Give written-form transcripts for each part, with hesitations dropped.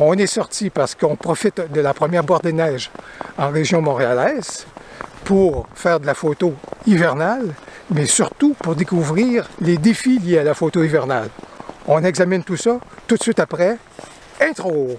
On est sorti parce qu'on profite de la première boîte de neige en région montréalaise pour faire de la photo hivernale, mais surtout pour découvrir les défis liés à la photo hivernale. On examine tout ça tout de suite après. Intro!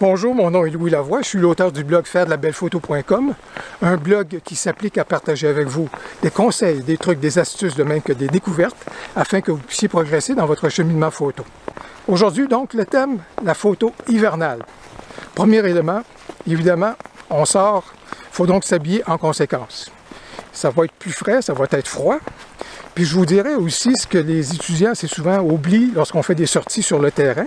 Bonjour, mon nom est Louis Lavoie, je suis l'auteur du blog fairedelaBellePhoto.com, un blog qui s'applique à partager avec vous des conseils, des trucs, des astuces, de même que des découvertes, afin que vous puissiez progresser dans votre cheminement photo. Aujourd'hui, donc, le thème, la photo hivernale. Premier élément, évidemment, on sort, il faut donc s'habiller en conséquence. Ça va être plus frais, ça va être froid. Puis je vous dirais aussi ce que les étudiants assez souvent oublient lorsqu'on fait des sorties sur le terrain,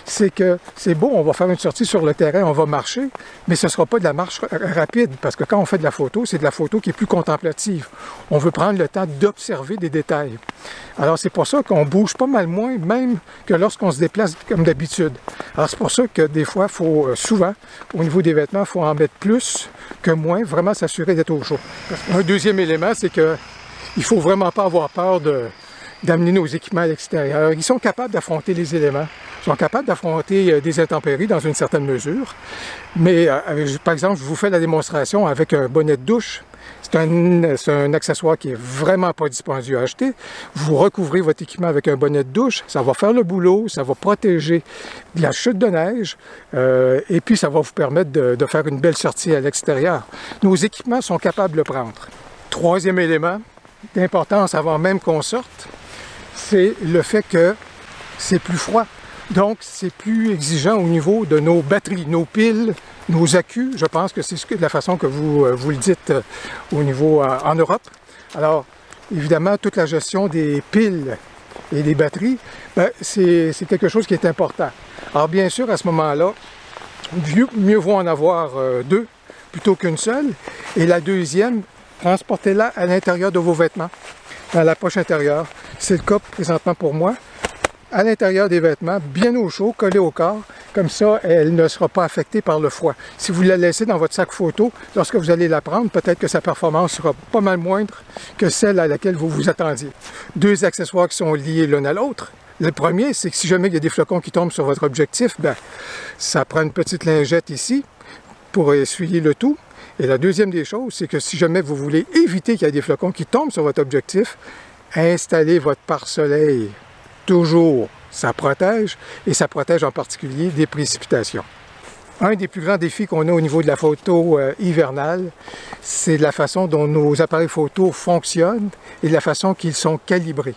c'est que c'est beau, on va faire une sortie sur le terrain, on va marcher, mais ce ne sera pas de la marche rapide, parce que quand on fait de la photo, c'est de la photo qui est plus contemplative. On veut prendre le temps d'observer des détails. Alors c'est pour ça qu'on bouge pas mal moins, même que lorsqu'on se déplace comme d'habitude. Alors c'est pour ça que des fois, souvent, au niveau des vêtements, il faut en mettre plus que moins, vraiment s'assurer d'être au chaud. Un deuxième élément, c'est que il ne faut vraiment pas avoir peur d'amener nos équipements à l'extérieur. Ils sont capables d'affronter les éléments. Ils sont capables d'affronter des intempéries dans une certaine mesure. Mais, par exemple, je vous fais la démonstration avec un bonnet de douche. C'est un accessoire qui est vraiment pas dispendieux à acheter. Vous recouvrez votre équipement avec un bonnet de douche. Ça va faire le boulot, ça va protéger de la chute de neige. Et puis, ça va vous permettre de faire une belle sortie à l'extérieur. Nos équipements sont capables de le prendre. Troisième élément d'importance avant même qu'on sorte, c'est le fait que c'est plus froid. Donc, c'est plus exigeant au niveau de nos batteries, nos piles, nos accus. Je pense que c'est la façon que vous le dites au niveau en Europe. Alors, évidemment, toute la gestion des piles et des batteries, c'est quelque chose qui est important. Alors, bien sûr, à ce moment-là, mieux vaut en avoir deux plutôt qu'une seule. Et la deuxième, transportez-la à l'intérieur de vos vêtements, dans la poche intérieure. C'est le cas présentement pour moi. À l'intérieur des vêtements, bien au chaud, collée au corps. Comme ça, elle ne sera pas affectée par le froid. Si vous la laissez dans votre sac photo, lorsque vous allez la prendre, peut-être que sa performance sera pas mal moindre que celle à laquelle vous vous attendiez. Deux accessoires qui sont liés l'un à l'autre. Le premier, c'est que si jamais il y a des flocons qui tombent sur votre objectif, ça prend une petite lingette ici pour essuyer le tout. Et la deuxième des choses, c'est que si jamais vous voulez éviter qu'il y ait des flocons qui tombent sur votre objectif, installez votre pare-soleil. Toujours, ça protège, et ça protège en particulier des précipitations. Un des plus grands défis qu'on a au niveau de la photo hivernale, c'est la façon dont nos appareils photo fonctionnent et la façon qu'ils sont calibrés.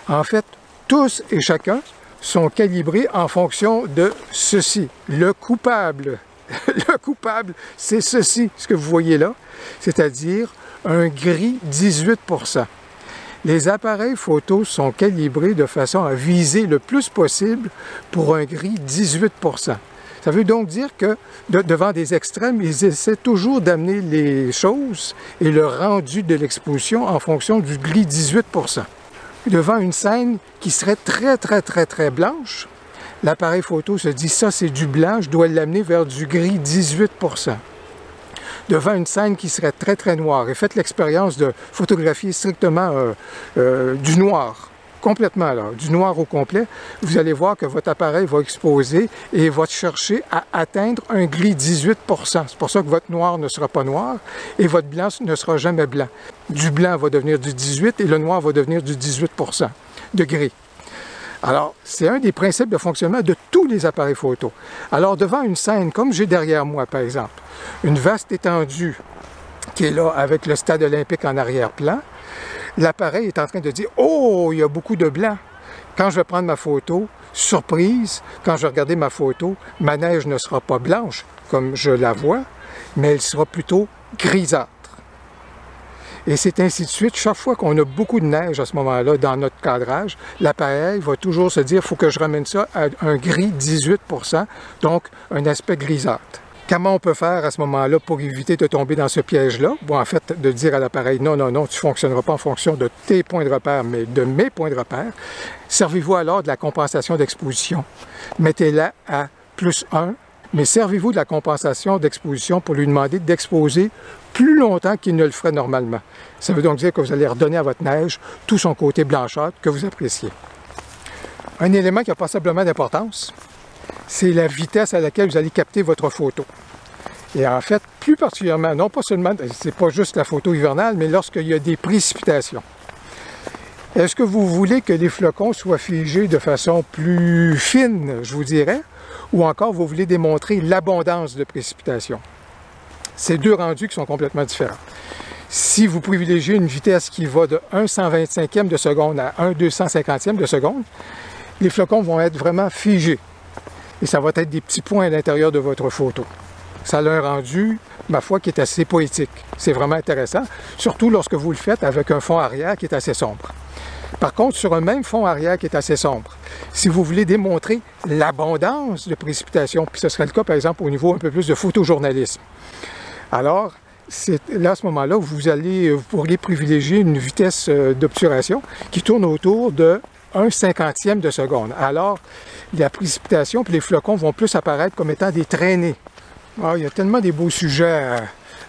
En fait, tous et chacun sont calibrés en fonction de ceci, le coupable. Le coupable, c'est ceci, ce que vous voyez là, c'est-à-dire un gris 18%. Les appareils photo sont calibrés de façon à viser le plus possible pour un gris 18%. Ça veut donc dire que devant des extrêmes, ils essaient toujours d'amener les choses et le rendu de l'exposition en fonction du gris 18%. Devant une scène qui serait très blanche, l'appareil photo se dit, ça c'est du blanc, je dois l'amener vers du gris 18%. Devant une scène qui serait très noire, et faites l'expérience de photographier strictement du noir, complètement là, du noir au complet, vous allez voir que votre appareil va exposer et va chercher à atteindre un gris 18%. C'est pour ça que votre noir ne sera pas noir et votre blanc ne sera jamais blanc. Du blanc va devenir du 18 et le noir va devenir du 18% de gris. Alors, c'est un des principes de fonctionnement de tous les appareils photo. Alors, devant une scène, comme j'ai derrière moi, par exemple, une vaste étendue qui est là avec le stade olympique en arrière-plan, l'appareil est en train de dire « Oh, il y a beaucoup de blanc ». Quand je vais prendre ma photo, surprise, quand je vais regarder ma photo, ma neige ne sera pas blanche, comme je la vois, mais elle sera plutôt grisâtre. Et c'est ainsi de suite. Chaque fois qu'on a beaucoup de neige à ce moment-là dans notre cadrage, l'appareil va toujours se dire « il faut que je ramène ça à un gris 18%, donc un aspect grisâtre ». Comment on peut faire à ce moment-là pour éviter de tomber dans ce piège-là? Bon, en fait, de dire à l'appareil, non, non, non, tu ne fonctionneras pas en fonction de tes points de repère, mais de mes points de repère. Servez-vous alors de la compensation d'exposition. Mettez-la à +1, mais servez-vous de la compensation d'exposition pour lui demander d'exposer plus longtemps qu'il ne le ferait normalement. Ça veut donc dire que vous allez redonner à votre neige tout son côté blanchâtre que vous appréciez. Un élément qui a passablement d'importance, c'est la vitesse à laquelle vous allez capter votre photo. Et en fait, plus particulièrement, non pas seulement, c'est pas juste la photo hivernale, mais lorsqu'il y a des précipitations. Est-ce que vous voulez que les flocons soient figés de façon plus fine, je vous dirais, ou encore vous voulez démontrer l'abondance de précipitations? C'est deux rendus qui sont complètement différents. Si vous privilégiez une vitesse qui va de 1/125e de seconde à 1/250e de seconde, les flocons vont être vraiment figés. Et ça va être des petits points à l'intérieur de votre photo. Ça a un rendu, ma foi, qui est assez poétique. C'est vraiment intéressant, surtout lorsque vous le faites avec un fond arrière qui est assez sombre. Par contre, sur un même fond arrière qui est assez sombre, si vous voulez démontrer l'abondance de précipitations, puis ce serait le cas, par exemple, au niveau un peu plus de photojournalisme, alors, là, à ce moment-là, vous pourriez privilégier une vitesse d'obturation qui tourne autour de 1/50e de seconde. Alors, la précipitation et les flocons vont plus apparaître comme étant des traînées. Ah, il y a tellement des beaux sujets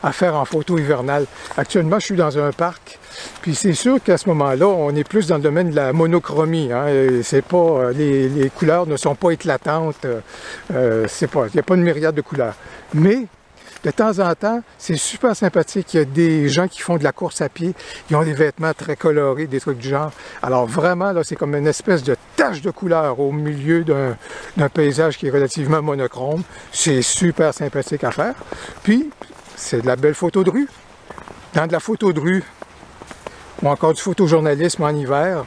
à faire en photo hivernale. Actuellement, je suis dans un parc, puis c'est sûr qu'à ce moment-là, on est plus dans le domaine de la monochromie. Hein, c'est pas, les couleurs ne sont pas éclatantes, il n'y a pas une myriade de couleurs. Mais, de temps en temps, c'est super sympathique. Il y a des gens qui font de la course à pied, ils ont des vêtements très colorés, des trucs du genre. Alors vraiment, là, c'est comme une espèce de tache de couleur au milieu d'un paysage qui est relativement monochrome. C'est super sympathique à faire. Puis, c'est de la belle photo de rue. Dans de la photo de rue, ou encore du photojournalisme en hiver,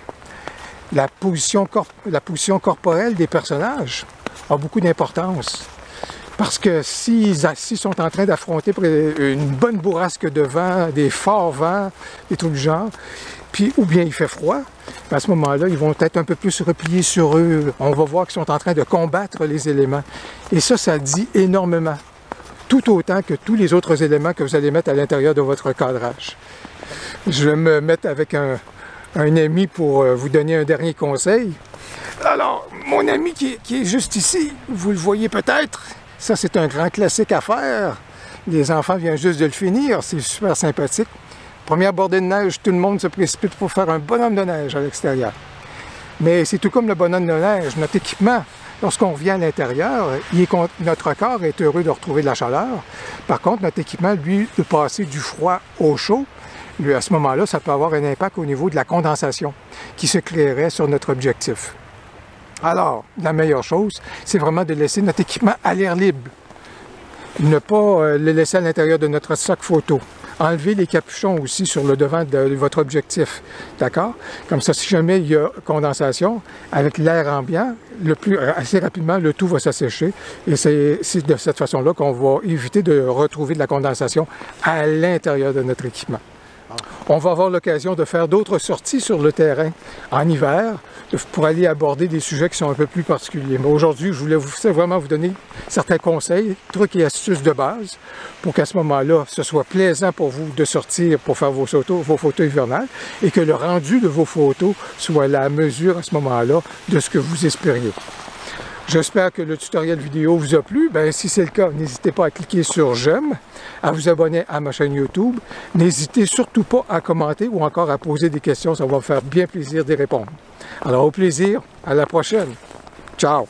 la position corporelle des personnages a beaucoup d'importance. Parce que s'ils sont en train d'affronter une bonne bourrasque de vent, des forts vents, des trucs du genre, puis ou bien il fait froid, à ce moment-là, ils vont être un peu plus repliés sur eux. On va voir qu'ils sont en train de combattre les éléments. Et ça dit énormément. Tout autant que tous les autres éléments que vous allez mettre à l'intérieur de votre cadrage. Je vais me mettre avec un ami pour vous donner un dernier conseil. Alors, mon ami qui est juste ici, vous le voyez peut-être, ça, c'est un grand classique à faire. Les enfants viennent juste de le finir. C'est super sympathique. Première bordée de neige, tout le monde se précipite pour faire un bonhomme de neige à l'extérieur. Mais c'est tout comme le bonhomme de neige. Notre équipement, lorsqu'on revient à l'intérieur, notre corps est heureux de retrouver de la chaleur. Par contre, notre équipement, lui, de passer du froid au chaud, lui, à ce moment-là, ça peut avoir un impact au niveau de la condensation qui se créerait sur notre objectif. Alors, la meilleure chose, c'est vraiment de laisser notre équipement à l'air libre. Ne pas le laisser à l'intérieur de notre sac photo. Enlevez les capuchons aussi sur le devant de votre objectif. D'accord? Comme ça, si jamais il y a condensation, avec l'air ambiant, assez rapidement, le tout va s'assécher. Et c'est de cette façon-là qu'on va éviter de retrouver de la condensation à l'intérieur de notre équipement. On va avoir l'occasion de faire d'autres sorties sur le terrain en hiver pour aller aborder des sujets qui sont un peu plus particuliers. Mais aujourd'hui, je voulais vraiment vous donner certains conseils, trucs et astuces de base pour qu'à ce moment-là, ce soit plaisant pour vous de sortir pour faire vos photos hivernales et que le rendu de vos photos soit à la mesure à ce moment-là de ce que vous espériez. J'espère que le tutoriel vidéo vous a plu. Bien, si c'est le cas, n'hésitez pas à cliquer sur « J'aime », à vous abonner à ma chaîne YouTube. N'hésitez surtout pas à commenter ou encore à poser des questions. Ça va me faire bien plaisir d'y répondre. Alors, au plaisir. À la prochaine. Ciao!